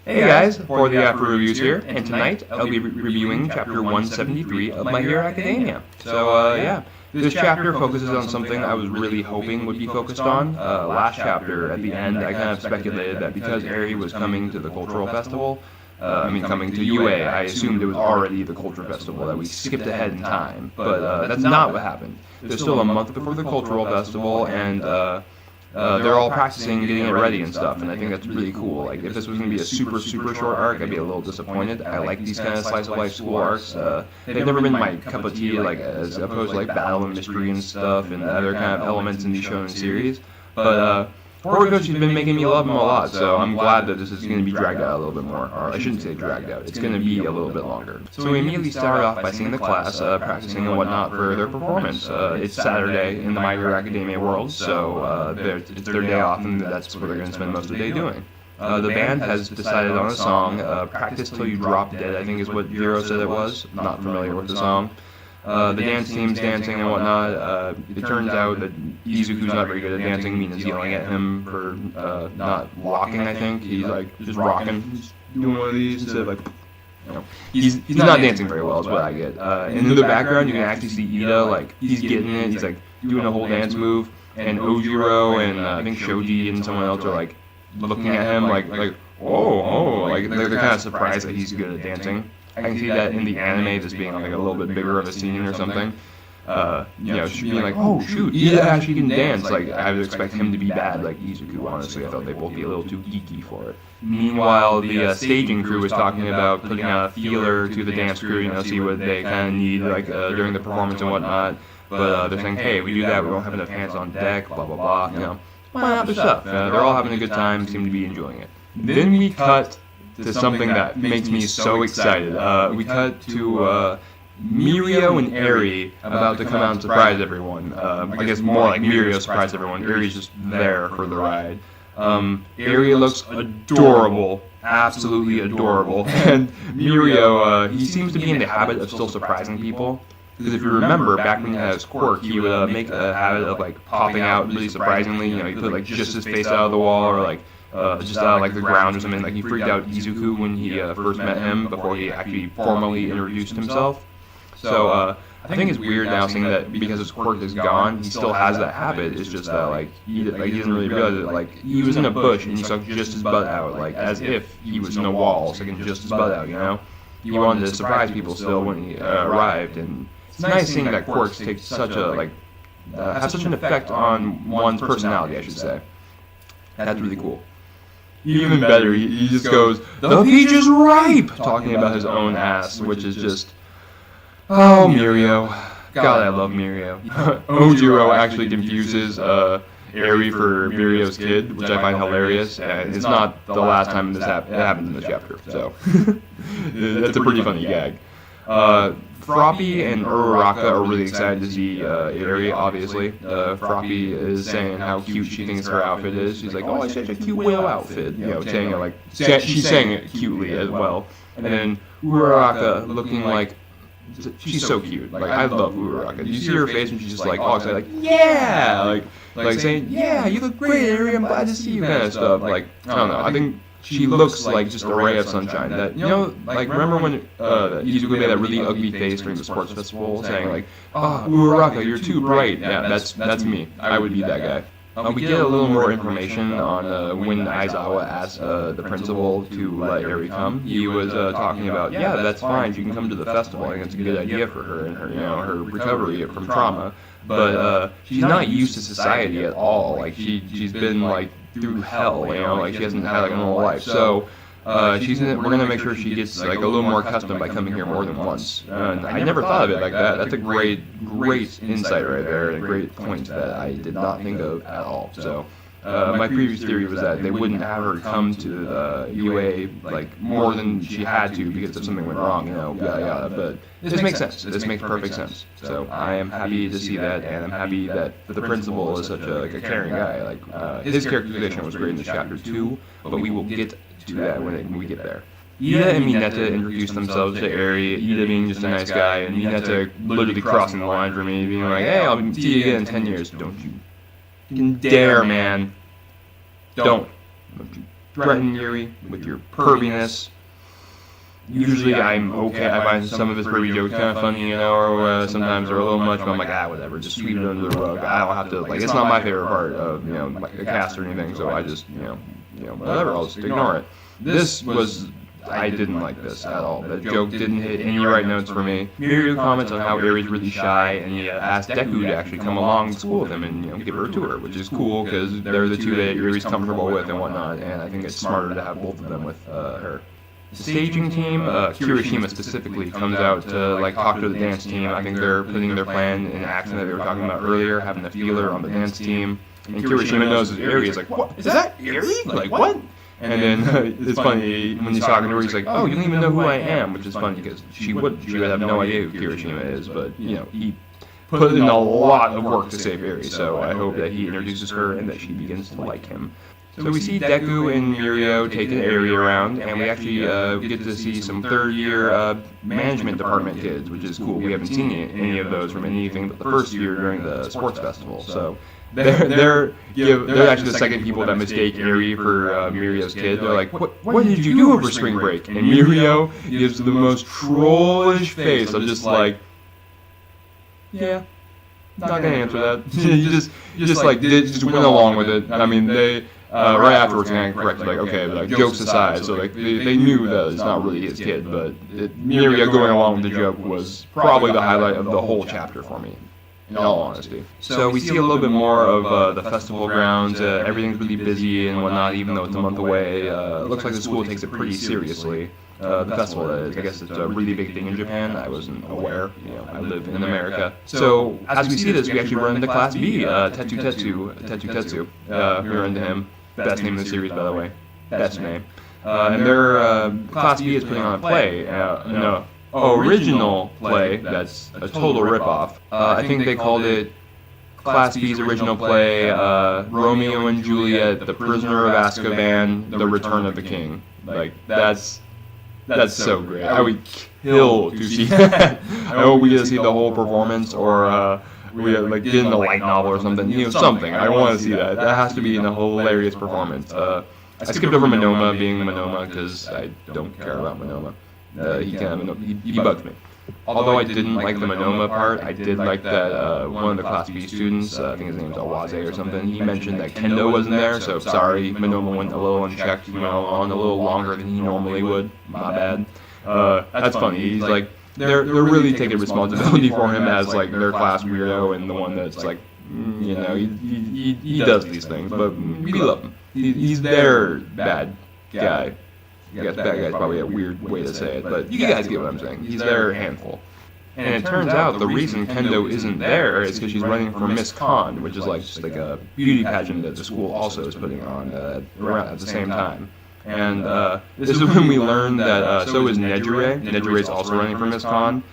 Hey guys, for the After Reviews here, and tonight I'll be reviewing chapter 173 of My Hero Academia. So, this chapter focuses on something I was really hoping would be focused on. Last chapter, at the end, I kind of speculated that because Eri was coming to the cultural festival, coming to UA, I assumed it was already the culture festival, that we skipped ahead in time. But that's not what happened. There's still a month before the cultural festival, and they're all practicing getting it ready and stuff, and I think that's really cool. Like, if this was going to be a super short arc, I'd be a little disappointed. I like these kind of slice-of-life school arcs. They've never been my cup of tea, like, as opposed to, like, battle and mystery and stuff and other kind of elements in these shonen series. But, Horikochi's been making me love him a lot, so I'm glad that this is going to be dragged out a little bit more. Or I shouldn't say dragged out, it's going to be a little bit longer. So we immediately start off by seeing the class practicing and whatnot for their performance. It's Saturday in the My Hero Academia world, so it's their day off, and that's what they're going to spend most of the day doing. The band has decided on a song, Practice Till You Drop Dead, I think is what Jiro said it was. Not familiar with the song. The dance team's dancing and whatnot. It turns out that Izuku's not very good at dancing. Mina's yelling at him for not walking, I think. He's like just rocking. He's doing one of these instead of like, you know. He's not dancing very well is what I get. And in the background you can actually see Ida, like, he's getting it. He's like doing a whole dance move. And Ojiro and I think Shoji and someone else are like looking at him like oh, like they're kind of surprised that he's good at dancing. I can see that in the anime, this being like a little bit bigger of a scene or something. Being like, oh shoot, Ida actually can dance. Like, I would expect him to be bad like Izuku, honestly. I thought they'd both be a little too geeky for it. Meanwhile, the staging crew was talking about putting out a feeler to the dance crew, see what they kind of need, like, during the performance and whatnot. But they're saying, hey, we do that, we don't have enough hands on deck, blah, blah, blah, other stuff. They're all having a good time, seem to be enjoying it. Then we cut to something that makes me so excited. We cut to Mirio and Eri about to come out and surprise everyone. I guess more like Mirio surprised everyone. Eri's just there for the ride. Eri looks adorable, absolutely adorable. And Mirio, he seems to be in the habit of still surprising people. Because if you remember, back when he had his quirk, he would make a habit of like popping out really surprisingly. He put like just his face out of the wall, or like just out of like the ground or something. Like, he freaked out Izuku when he first met him before he actually formally introduced himself. So I think it's weird now seeing that because his quirk is gone, he still has that habit. It's just that like he doesn't really realize it. Like, he was in a bush and he stuck just his butt out, like as if he was in a wall sticking just his butt out. He wanted to surprise people still when he arrived, and it's nice seeing that quirks take such a have such an effect on one's personality, I should say. That's really cool. Even better, he just goes, "The peach is ripe!" talking about his own ass, which is just, oh, Mirio. God, I love Mirio. Ojiro actually confuses Eri for Mirio's kid, which I find hilarious, and it's not the last time this happened in the chapter, so that's a pretty funny gag. Froppy and Uraraka are really excited to see Eri, obviously. Froppy is saying how cute she thinks her outfit is. She's like, oh, it's such a cute whale outfit. Saying it like, she's saying it cutely as well. And then Uraraka looking like, she's so cute. Like, I love Uraraka. You see her face and she's just like, all excited, like, yeah! Like saying, yeah, you look great, Eri, I'm glad to see you, kind of stuff. Like, I don't know, I think she looks like just a ray of sunshine. That, like, remember when Izuku made that really ugly face during the sports festival, saying like, "Oh, Uraraka, you're too bright." Yeah, that's me. I would be that guy. We get a little more information on when Aizawa asked the principal to let Eri come. He was talking about, yeah, that's fine. She can come to the festival. I think it's a good idea for her and her, her recovery from trauma. But she's not used to society at all. Like, she's been like through hell, like she hasn't had like a normal life. So we're gonna make sure she gets like a little more accustomed by coming here more than once. And I never thought of it like that. That's a great insight right there, and a great point that I did not think of at all. So my previous theory was that they wouldn't have her come to UA like more than she had to because if something went wrong, yada yada. But this makes sense. This makes perfect sense. So I am happy to see that, and I'm happy that the principal is such a caring guy. Like, his characterization was great in this chapter too, but we will get to that when we get there. Ida and Mineta introduced themselves to Eri, Ida being just a nice guy, and Mineta literally crossing the line for me, being like, hey, I'll see you again in 10 years. Don't you dare, man. Don't you threaten Yuri with your perviness. Usually I'm okay. I find some of his pervy jokes kind of funny, you know, or sometimes they're a little much, but I'm like, whatever, just sweep it under the rug. I don't have to, like, it's not my favorite part of, you know, like a cast or anything, so I just, you know, whatever, I'll just ignore it. This was, I didn't like this at all. The joke didn't hit any right notes for me. Mirio comments on how Aries really shy, and he asked Deku to actually come along to school with him and, you know, give her a tour, which is cool, because they're the two that Aries comfortable with and whatnot, and I think it's smarter to have both of them with her. The staging team, Kirishima specifically, comes out to like talk to the dance team. I think they're putting their plan in action that they were talking about earlier, having a feeler on the dance team. And Kirishima knows his Eri is like, what? Is that Eri? Like, what? And then it's funny, when he's talking to her, he's like, oh, you don't even know who I am, which is funny because she would have no idea who Kirishima is, but, you know, he put in a lot of work to save Eri, so I hope that he introduces her and that she begins to like him. So we see Deku and Mirio taking Eri around, and we actually get to see some third-year management department kids, which is cool. We haven't seen any of those from anything but the first year during the sports festival. So they're actually the second people that mistake Eri for Mirio's kid. They're like, what did you do over spring break? And Mirio gives the most trollish face of just like, yeah, not gonna answer that. you just went along with it. I mean, they. Right afterwards, and corrected, like, okay, but, like, jokes aside, so, like, they knew that it's not really his kid, but Mirio going along with the joke was probably the highlight of the whole chapter for me, in all honesty. So we see a little bit more of the festival grounds. Everything's really busy and whatnot, even though it's a month away. It looks like the school takes it pretty seriously. The festival, that is. I guess it's a really big thing in Japan. I wasn't aware. You know, I live in America. So as we see this, we actually run into Class B, Tetsu. We run into him. Best name in the series, by the way. Best name. And their Class B is putting on a play, an original play that's a total ripoff. I think they called it Class B's original play, Romeo and Juliet, The Prisoner of Azkaban, The Return of the King. Like, that's so great. I would kill to see that. I hope we get to see the whole performance, or we like get in a light novel or something, you know, something. I want to see that. That has to be in a hilarious performance. I skipped over Monoma being Monoma because I don't care about Monoma. He bugs me. Although I didn't like the Monoma part, I did like that one of the Class B students, I think his name was Awaze or something, he mentioned that Kendo wasn't there, so sorry, Monoma went a little unchecked, you know, on a little longer than he normally would. My bad. That's funny. He's like, they're really taking responsibility for him as like their class weirdo and the one that's like, you know, he does these things, but we love him. He's their bad guy. I guess bad guy's probably a weird way to say it, but you guys get what I'm saying. He's their handful. And it turns out the reason Kendo isn't there is because she's running for Miss Con, which is like just like a beauty pageant that the school also is putting on around at the same time. And this is when we learn that so is Nejire. Nejire is also running for Miss Con.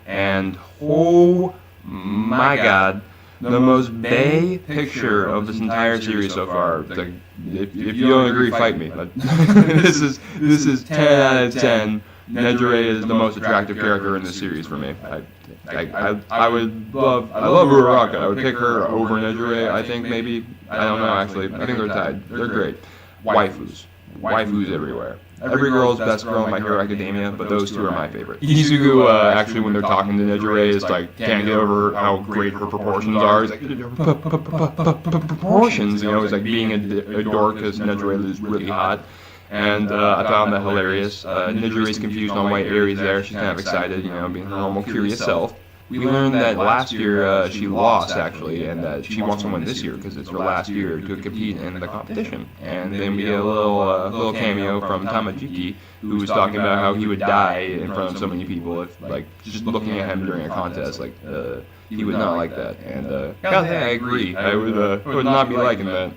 And oh my god, the most bae picture of this entire series so far. Like, if you don't agree, fight me. But this is 10 out of 10. Nejire is the most attractive character in this series for me. I love Uraraka. I would pick her over Nejire. I think maybe. I don't know actually. I think they're tied. They're great. Waifus everywhere. Every girl's best girl in My Hero Academia, but those two are my favorite. Izuku, actually, when they're talking to Nejire, is like, can't get over how great her proportions are. He's like, proportions, you know, he's like being a dork because Nejire is really hot. And I found that hilarious. Nejire's confused on why Aries there. She's kind of excited, you know, being her normal curious self. We learned that last year she lost, actually, and that she wants to win this year because it's her last year to compete in the competition. And then we get a little cameo from Tamajiki, who was talking about how he would die in front of so many people if, like, just looking at him during a contest, like, he would not like that. And, God, I agree. I would not be liking that.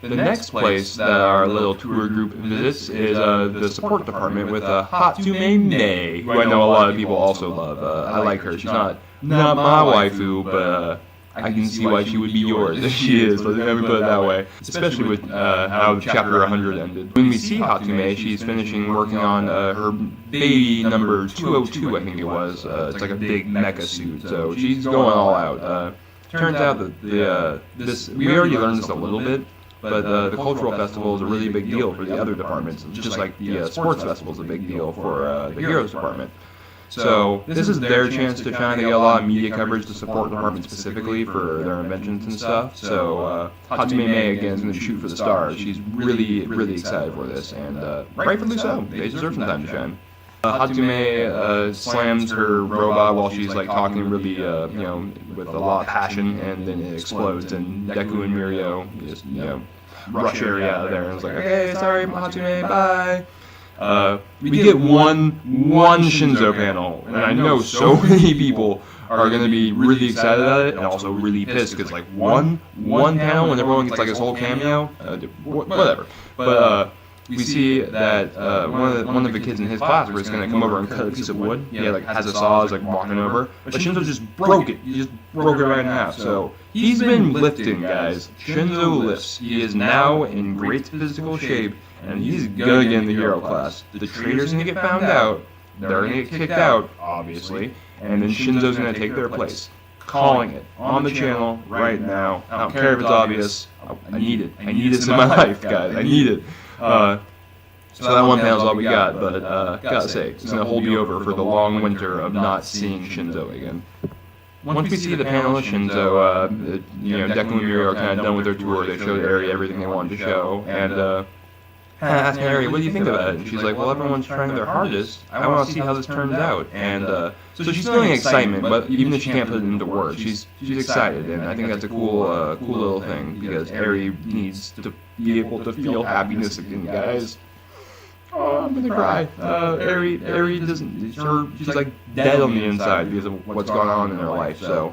The next place that our little tour group visits is the support department with Hatsume Mei, who I know a lot of people also love. I like her. She's not my waifu, but I can see why she would be yours if she is. Let me put it that way. Especially with how chapter 100 ended. When we see Hatsume, she's finishing working on her baby number 202, I think it was. It's like a big mecha suit, so she's going all out. Turns out that we already learned this a little bit. but the cultural festival is a really big deal for the other departments, just like the sports festival is a big deal for the Heroes department. So this is their chance to shine. They get a lot of media coverage to support the department specifically for their inventions and stuff. So Hatsume Mei again is going to shoot for the stars. She's really, really excited for this, and rightfully so. They deserve some time to shine. Hatsume slams her robot while she's like talking really, with a lot of passion, and then it explodes, and Deku and Mirio just, rush area out of there, and it's like, okay, sorry, Hatsume, bye. We get one Shinzo panel, and I know so many people are going to be really excited about it and also really pissed because like one panel when everyone gets like this whole cameo, whatever. But we see that one of the kids in his class was going to come over and cut a piece of wood. He like has a saw, is like walking over, but Shinzo just broke it. He just broke it right in half. So he's been lifting, guys. Shinzo lifts. He is now in great physical shape. And he's gonna get in the hero class. The traitor's gonna get found out. They're gonna get kicked out, obviously. And then Shinzo's gonna take their place. Calling it on the channel right now. I don't care if it's obvious. I need it. I need this in my life, guys. I need it. So that one panel's all we got, but gotta say, it's gonna hold me over for the long winter of not seeing Shinzo again. Once we see the panel of Shinzo, Deku and Mirio are kind of done with their tour. They showed Eri everything they wanted to show, and asked Eri, what do you think about it? And she's like, well, everyone's trying their hardest. I want to see how this turns out. And so she's feeling excitement, but even if she can't put it into words, she's excited. And I think that's a cool little thing, because Eri needs to be able to feel happiness again, guys. Oh, I'm gonna cry. Eri doesn't. She's like dead on the inside because of what's going on in her life. So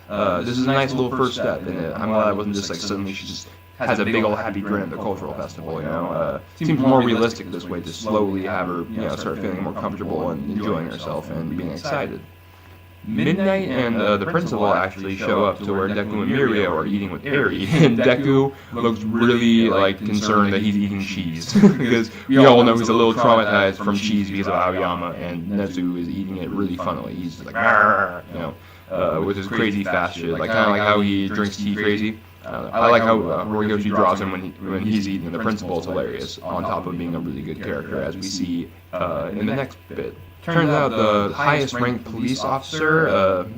this is a nice little first step in it. I'm glad it wasn't just like suddenly she just has a big old happy grin at the cultural festival, seems more realistic this way to slowly have her, start feeling more comfortable and enjoying herself and being excited. Midnight and the principal actually show up to where Deku and Mirio are eating with Eri, and Deku looks really concerned that he's eating cheese because we all know he's a little traumatized from cheese because of Aoyama, and Nezu is eating it really funnily. He's just like, with his crazy fast shit, kind of like how he drinks tea crazy. I like how Horikoshi draws him when he's eating. The principal is hilarious, on top of being a really good character, as we see in the next bit. Turns out the highest ranked police officer,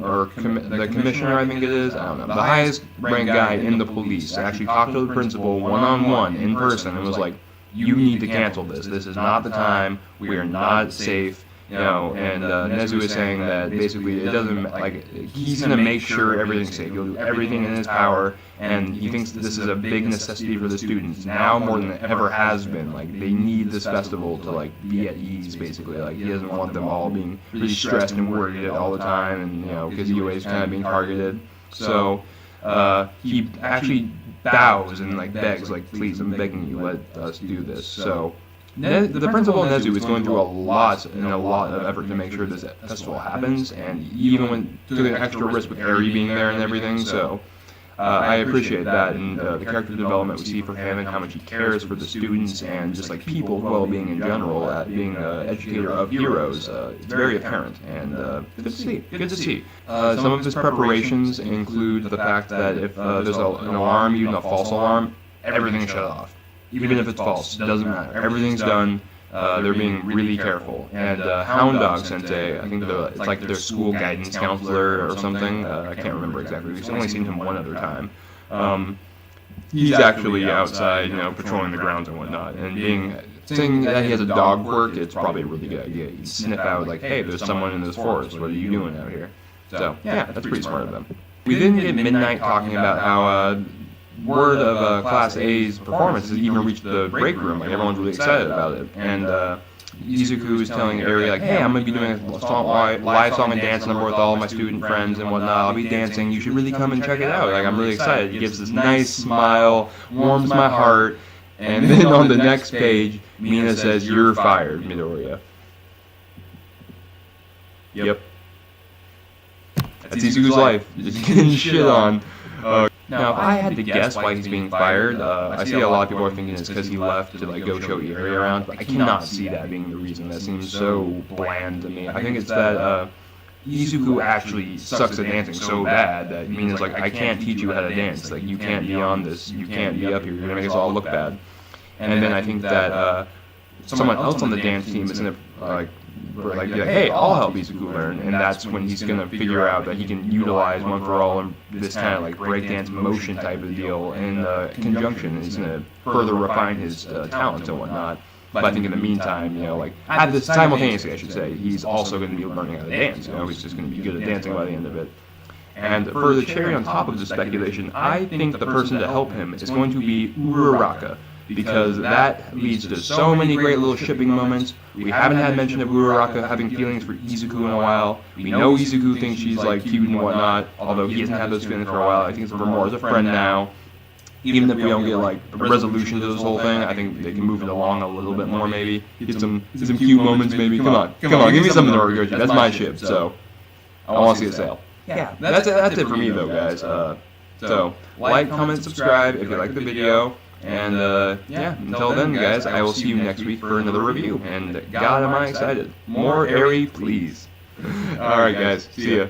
or the commissioner, I think it is, I don't know, the highest ranked guy in the police actually talked to the principal one-on-one in person and was like, you need to cancel this. This is not the time. We are not safe. And Nezu is saying that basically it doesn't, he's going to make sure everything's safe. He'll do everything in his power, and he thinks that this is a big necessity for the students, now more than it ever has been. They need this festival to, be at ease, basically. He doesn't want them all being really stressed and worried all the time, and, because UA is kind of being targeted. So, he actually bows and, begs, please, I'm begging you, let us do this. So the principal Nezu is going through a lot of effort to make sure this festival happens, and he even took an extra risk with Eri being there and everything, so I appreciate that, and the character development we see for him and how much he cares for the students and just people's well-being in general, at being an educator of heroes, it's very apparent, and good to see. Some of his preparations include the fact that if there's an alarm, even a false alarm, everything's shut off. Even if it's false, it doesn't matter. Everything's done. They're being really careful. And Hound Dog Sensei, I think it's their school guidance counselor or something. I can't remember exactly. We've only seen him one other time. He's actually outside, patrolling the grounds and whatnot. And saying that he has a dog quirk, it's probably a really good idea. You sniff out, hey, there's someone in this forest. What are you doing out here? So, yeah, that's pretty smart of them. We then get Midnight talking about how word of Class A's performance has even reached the break room. Everyone's really excited about it. And Izuku is telling Eri, hey, I'm going to be doing a live song and dance number with all of my student friends and whatnot. I'll be dancing. You should really come and check it out. I'm really excited. He gives this nice smile, warms my heart. And then on the next page, Mina says, you're fired, Midoriya. Yep. That's Izuku's life. Just getting shit on. Now, if I had to guess why he's being fired, I see a lot of people are thinking it's because he left to go show Eri around, but I cannot see that being the reason. That seems so bland to me. I think it's that Izuku actually sucks at dancing so bad that means like I can't teach you how to dance. Like you can't be on this. You can't be up here. You're gonna make us all look bad. And then I think that someone else on the dance team is gonna be like, hey, I'll help Izuku learn, and that's when he's gonna figure out that he can utilize One for All and this kind of like breakdance motion type of deal in conjunction, and he's gonna further refine his talents and whatnot. But I think in the meantime, you know, like at this simultaneously, I should say, he's also going to be learning how to dance. You know, he's just going to be good at dancing by the end of it. And for the cherry on top of the speculation, I think the person to help him is going to be Uraraka, because that leads to so many great little shipping moments. We haven't had mention of Uraraka having feelings for Izuku in a while. We know Izuku thinks she's like cute and whatnot, although he hasn't had those feelings for a while. I think it's more as a friend now. Even if we don't get like a resolution to this whole thing, I think they can move it along a little bit more. Maybe get some cute moments. Maybe come on, give me something to regurgitate. That's my ship. So I want to see a sail. Yeah, that's it for me though, guys. So like, comment, subscribe if you like the video, and yeah. Until then, guys, I will see you next week for another review. And God, am I excited! More Airy, please. All right, guys. See ya.